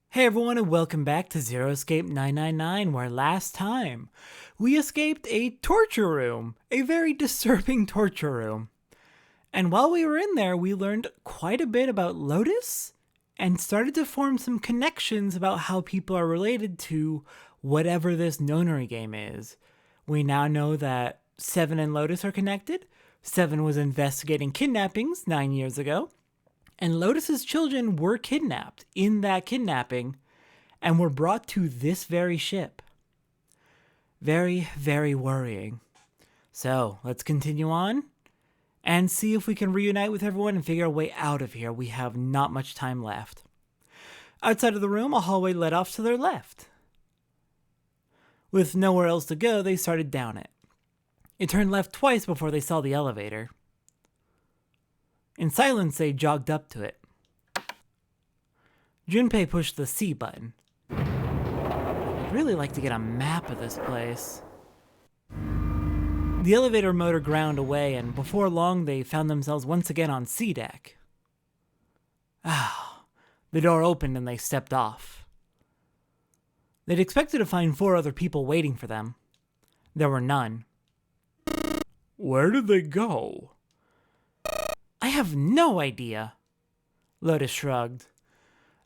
Hey everyone, and welcome back to Zero Escape 999, where last time we escaped a torture room, a very disturbing torture room. And while we were in there, we learned quite a bit about Lotus and started to form some connections about how people are related to whatever this nonary game is. We now know that Seven and Lotus are connected. Seven was investigating kidnappings 9 years ago. And Lotus's children were kidnapped in that kidnapping and were brought to this very ship. Very, very worrying. So let's continue on and see if we can reunite with everyone and figure a way out of here. We have not much time left. Outside of the room, a hallway led off to their left. With nowhere else to go, they started down it. It turned left twice before they saw the elevator. In silence, they jogged up to it. Junpei pushed the C button. I'd really like to get a map of this place. The elevator motor ground away, and before long they found themselves once again on C deck. The door opened and they stepped off. They'd expected to find 4 other people waiting for them. There were none. Where did they go? I have no idea. Lotus shrugged.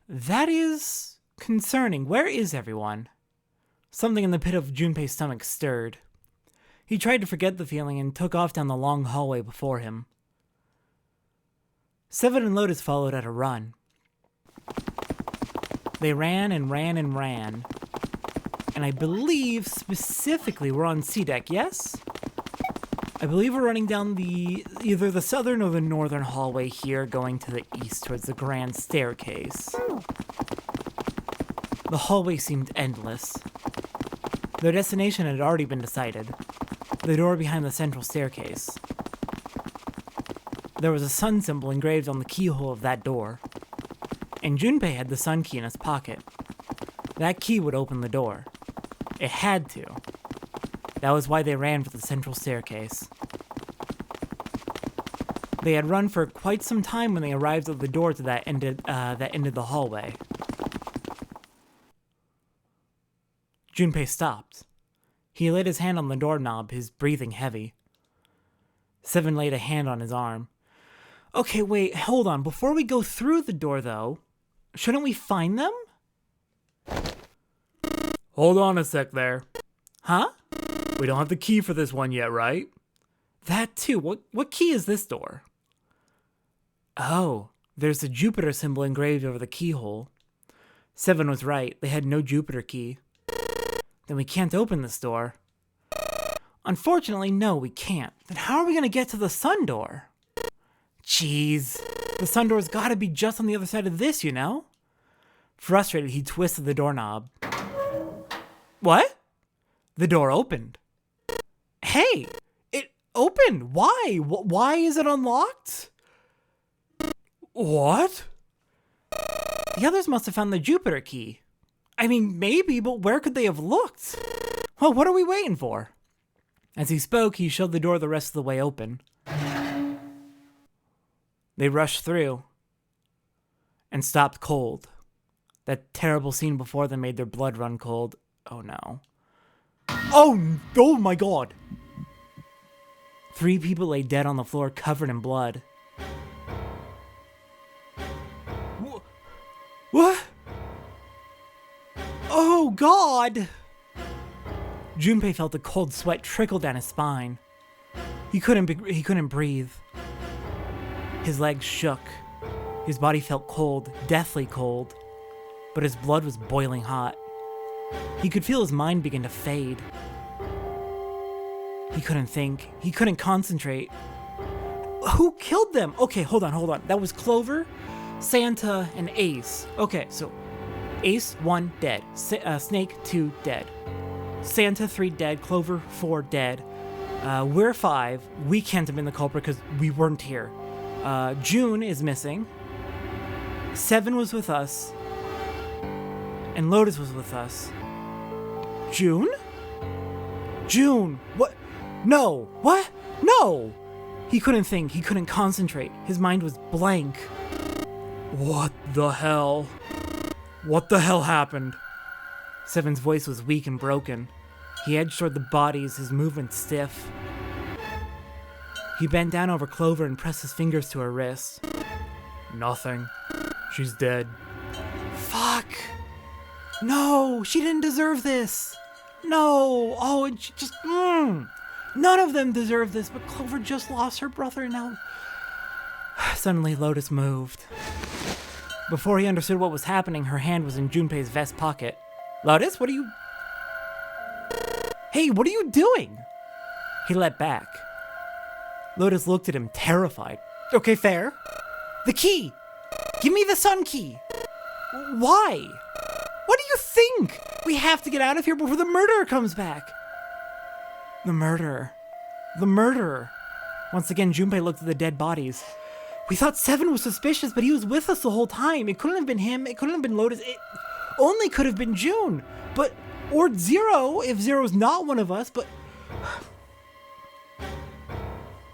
That is concerning. Where is everyone? Something in the pit of Junpei's stomach stirred. He tried to forget the feeling and took off down the long hallway before him. Seven and Lotus followed at a run. They ran and ran and ran. And I believe specifically we're on C deck, yes? I believe we're running down either the southern or the northern hallway here, going to the east towards the grand staircase. The hallway seemed endless. Their destination had already been decided. The door behind the central staircase. There was a sun symbol engraved on the keyhole of that door. And Junpei had the sun key in his pocket. That key would open the door. It had to. That was why they ran for the central staircase. They had run for quite some time when they arrived at the door to that ended the hallway. Junpei stopped. He laid his hand on the doorknob, his breathing heavy. Seven laid a hand on his arm. Okay, wait, hold on. Before we go through the door, though, shouldn't we find them? Hold on a sec there. Huh? We don't have the key for this one yet, right? That too. What key is this door? Oh, there's a Jupiter symbol engraved over the keyhole. Seven was right. They had no Jupiter key. Then we can't open this door. Unfortunately, no, we can't. Then how are we going to get to the sun door? Jeez. The sun door's got to be just on the other side of this, you know? Frustrated, he twisted the doorknob. What? The door opened. Hey, it opened. Why? Why is it unlocked? What? The others must have found the Jupiter key. I mean, maybe, but where could they have looked? Well, what are we waiting for? As he spoke, he shoved the door the rest of the way open. They rushed through and stopped cold. That terrible scene before them made their blood run cold. Oh no. Oh my god! 3 people lay dead on the floor, covered in blood. What? Oh god! Junpei felt a cold sweat trickle down his spine. He couldn't breathe. His legs shook. His body felt cold, deathly cold. But his blood was boiling hot. He could feel his mind begin to fade. He couldn't think. He couldn't concentrate. Who killed them? Okay, hold on. That was Clover, Santa, and Ace. Okay, so Ace, 1, dead. Snake, 2, dead. Santa, 3, dead. Clover, 4, dead. We're 5. We can't have been the culprit because we weren't here. June is missing. 7 was with us. And Lotus was with us. June? June! What? No! What? No! He couldn't think. He couldn't concentrate. His mind was blank. What the hell? What the hell happened? Seven's voice was weak and broken. He edged toward the bodies, his movements stiff. He bent down over Clover and pressed his fingers to her wrist. Nothing. She's dead. Fuck! No, she didn't deserve this! No! Oh, and she just... None of them deserve this, but Clover just lost her brother and now... Suddenly, Lotus moved. Before he understood what was happening, her hand was in Junpei's vest pocket. Lotus, what are you... Hey, what are you doing? He leapt back. Lotus looked at him, terrified. Okay, fair. The key! Give me the sun key! Why? What do you think? We have to get out of here before the murderer comes back. The murderer. The murderer. Once again, Junpei looked at the dead bodies. We thought Seven was suspicious, but he was with us the whole time. It couldn't have been him. It couldn't have been Lotus. It only could have been June. But, or Zero, if Zero's not one of us, but...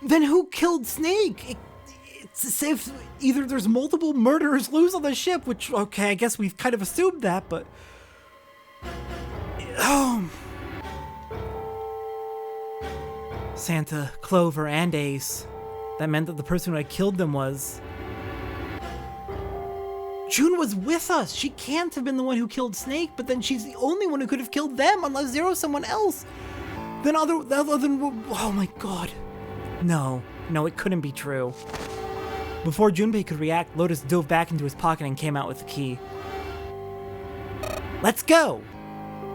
Then who killed Snake? It's as if either there's multiple murderers loose on the ship, which, okay, I guess we've kind of assumed that, but... Santa, Clover, and Ace. That meant that the person who had killed them was... June was with us! She can't have been the one who killed Snake, but then she's the only one who could have killed them, unless Zero's someone else! Then other than... Oh my god. No, it couldn't be true. Before Junpei could react, Lotus dove back into his pocket and came out with the key. Let's go!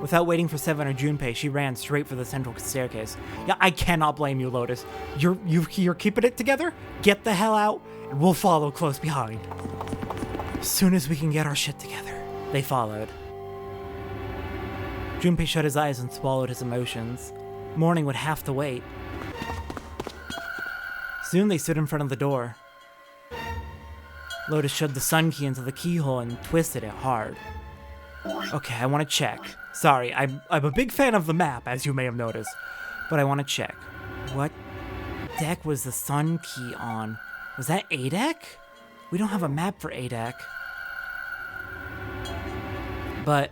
Without waiting for Seven or Junpei, she ran straight for the central staircase. Yeah, I cannot blame you, Lotus. You're keeping it together? Get the hell out, and we'll follow close behind. As soon as we can get our shit together. They followed. Junpei shut his eyes and swallowed his emotions. Morning would have to wait. Soon they stood in front of the door. Lotus shoved the sun key into the keyhole and twisted it hard. Okay, I want to check. Sorry, I'm a big fan of the map, as you may have noticed. But I want to check. What deck was the sun key on? Was that A deck? We don't have a map for A deck. But...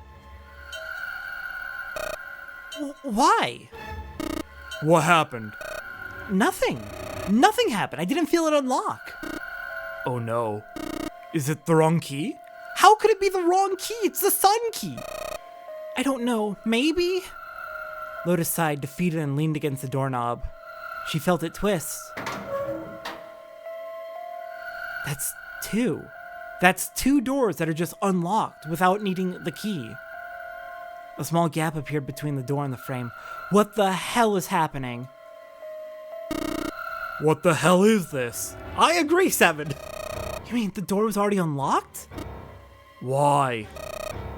Why? What happened? Nothing. Nothing happened. I didn't feel it unlock. Oh no. Is it the wrong key? How could it be the wrong key? It's the sun key. I don't know. Maybe? Lotus sighed, defeated, and leaned against the doorknob. She felt it twist. That's two. That's two doors that are just unlocked without needing the key. A small gap appeared between the door and the frame. What the hell is happening? What the hell is this? I agree, Seven. You mean the door was already unlocked? Why?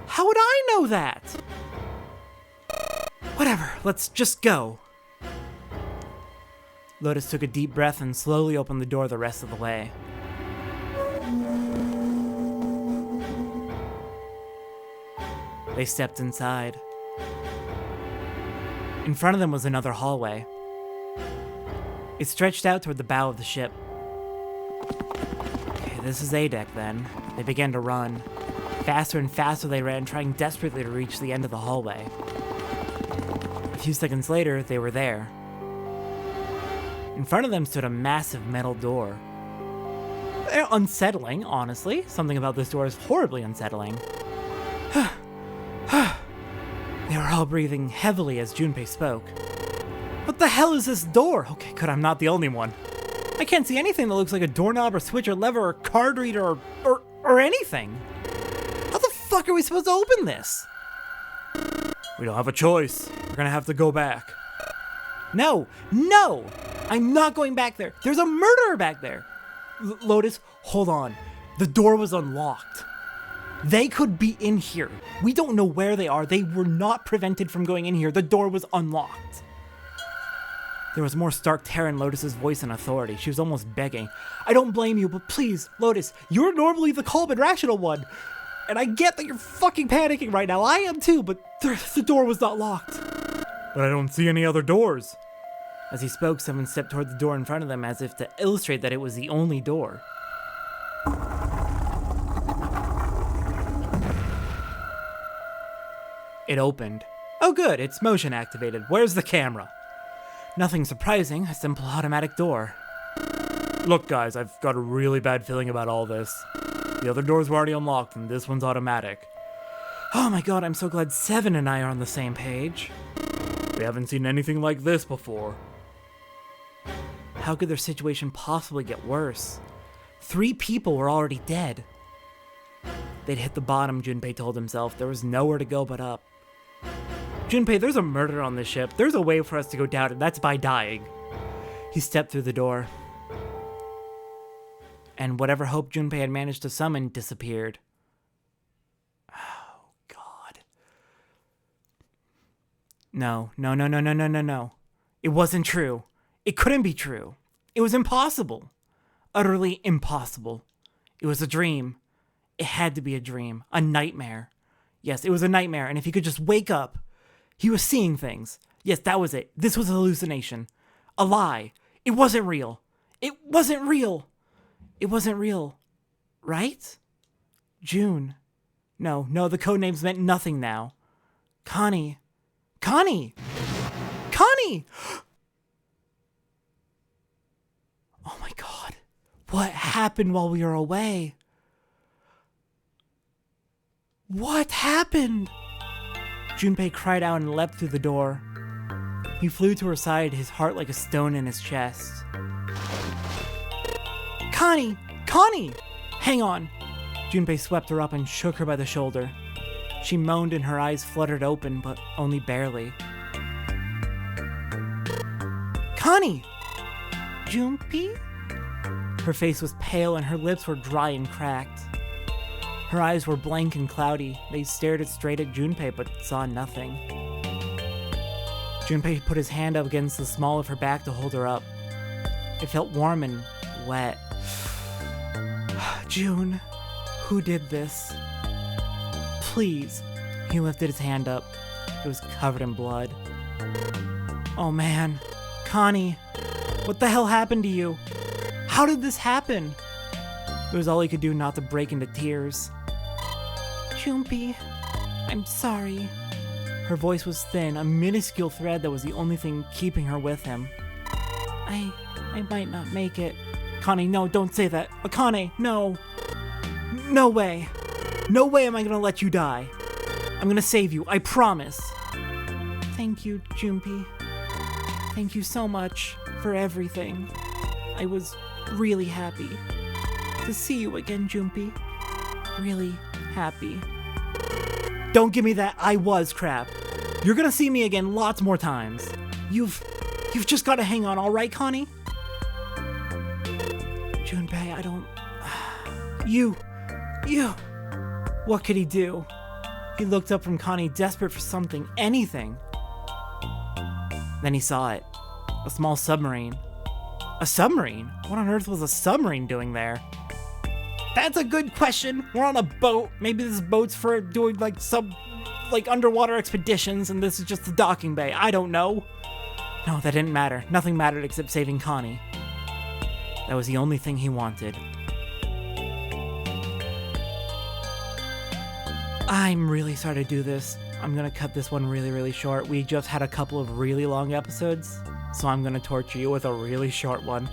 How would I know that? Whatever, let's just go. Lotus took a deep breath and slowly opened the door the rest of the way. They stepped inside. In front of them was another hallway. It stretched out toward the bow of the ship. Okay, this is A deck then. They began to run. Faster and faster they ran, trying desperately to reach the end of the hallway. A few seconds later, they were there. In front of them stood a massive metal door. Unsettling, honestly. Something about this door is horribly unsettling. They were all breathing heavily as Junpei spoke. What the hell is this door? Okay, good, I'm not the only one. I can't see anything that looks like a doorknob or switch or lever or card reader or anything. How the fuck are we supposed to open this? We don't have a choice. We're gonna have to go back. No! I'm not going back there. There's a murderer back there. Lotus, hold on. The door was unlocked. They could be in here. We don't know where they are. They were not prevented from going in here. The door was unlocked. There was more stark terror in Lotus's voice and authority. She was almost begging. I don't blame you, but please, Lotus, you're normally the calm and rational one. And I get that you're fucking panicking right now. I am too, but the door was not locked. But I don't see any other doors. As he spoke, someone stepped toward the door in front of them as if to illustrate that it was the only door. It opened. Oh good, it's motion activated. Where's the camera? Nothing surprising, a simple automatic door. Look, guys, I've got a really bad feeling about all this. The other doors were already unlocked, and this one's automatic. Oh my god, I'm so glad Seven and I are on the same page. We haven't seen anything like this before. How could their situation possibly get worse? 3 people were already dead. They'd hit the bottom, Junpei told himself. There was nowhere to go but up. Junpei, there's a murder on this ship. There's a way for us to go down, and that's by dying. He stepped through the door. And whatever hope Junpei had managed to summon disappeared. Oh, God. No. It wasn't true. It couldn't be true. It was impossible. Utterly impossible. It was a dream. It had to be a dream. A nightmare. Yes, it was a nightmare, and if he could just wake up, he was seeing things. Yes, that was it. This was a hallucination. A lie. It wasn't real. It wasn't real. It wasn't real. Right? June. No, the codenames meant nothing now. Connie. Connie! Oh my god. What happened while we were away? What happened? Junpei cried out and leapt through the door. He flew to her side, his heart like a stone in his chest. Connie! Hang on! Junpei swept her up and shook her by the shoulder. She moaned and her eyes fluttered open, but only barely. Connie! Junpei? Her face was pale and her lips were dry and cracked. Her eyes were blank and cloudy. They stared straight at Junpei but saw nothing. Junpei put his hand up against the small of her back to hold her up. It felt warm and wet. June, who did this? Please. He lifted his hand up. It was covered in blood. Oh man. Connie, what the hell happened to you? How did this happen? It was all he could do not to break into tears. Junpei, I'm sorry. Her voice was thin, a minuscule thread that was the only thing keeping her with him. I might not make it. Connie, no, don't say that. Akane, no. No way. No way am I gonna let you die. I'm gonna save you, I promise. Thank you, Junpei. Thank you so much for everything. I was really happy to see you again, Junpei. Really happy. Don't give me that I was crap. You're gonna see me again lots more times. You've just gotta hang on, alright, Connie? Junpei, I don't... You! What could he do? He looked up from Connie, desperate for something, anything. Then he saw it. A small submarine. A submarine? What on earth was a submarine doing there? That's a good question. We're on a boat. Maybe this boat's for doing like underwater expeditions and this is just the docking bay. I don't know. No, that didn't matter. Nothing mattered except saving Connie. That was the only thing he wanted. I'm really sorry to do this. I'm gonna cut this one really, really short. We just had a couple of really long episodes, so I'm gonna torture you with a really short one.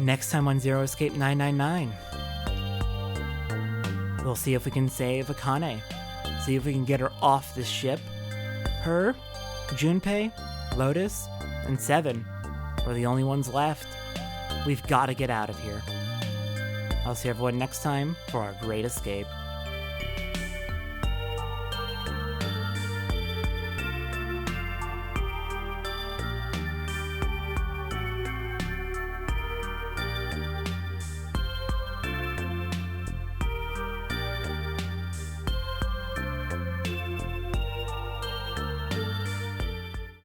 Next time on Zero Escape 999. We'll see if we can save Akane. See if we can get her off this ship. Her, Junpei, Lotus, and Seven were the only ones left. We've got to get out of here. I'll see everyone next time for our great escape.